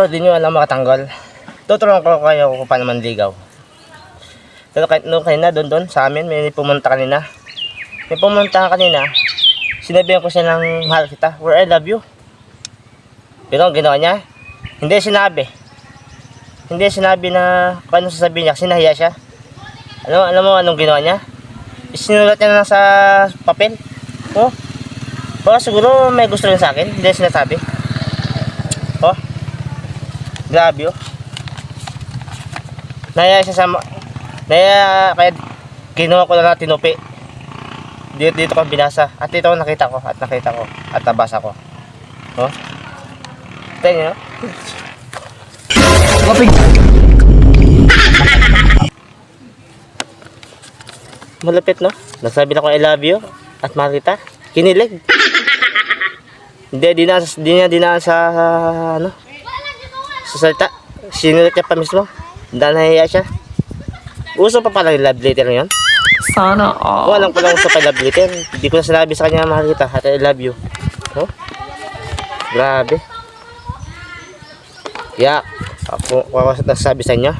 Pero di nyo alam makatanggal. Tuturuan ko kayo kung paano manligaw. Pero kahit nung kanina doon sa amin, may pumunta kanina. May pumunta kanina, sinabihan ko siya ng mahal kita, where I love you. Pero ang ginawa niya, hindi sinabi na kung ano sasabihin niya, sinahiya siya. Alam mo anong ginawa niya? Isinulat niya na sa papel. Oh, baka siguro may gusto rin sa akin, hindi sinasabi. Oh, grabe oh. Nahiya siya kaya kinuha ko na tinupi. Dito ko binasa. At ito nakita ko at nabasa ko. Oh. Tingnan niyo. Malapit no? Nasabi na ko I love you at mahal kita. Kinilig. Hindi niya dinaan sa ano? Sa salita. Sinulat niya pa mismo. Dahil nahiya siya. Uso pa pala yung love letter na yun? Sana all. Alam ko lang uso pa love letter. Hindi ko na sinabi sa kanya mahal kita at I love you. Oh? Grabe. Kaya ako nasasabi sa inyo.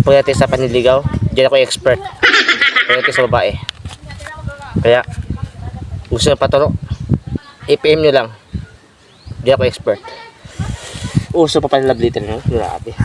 Pagdating sa panliligaw, diyan ako expert. Pagdating sa babae. Kaya gusto nyo paturo, i-PM nyo lang. Diyan ako expert. Uso pa pala love letter nyo. Grabe.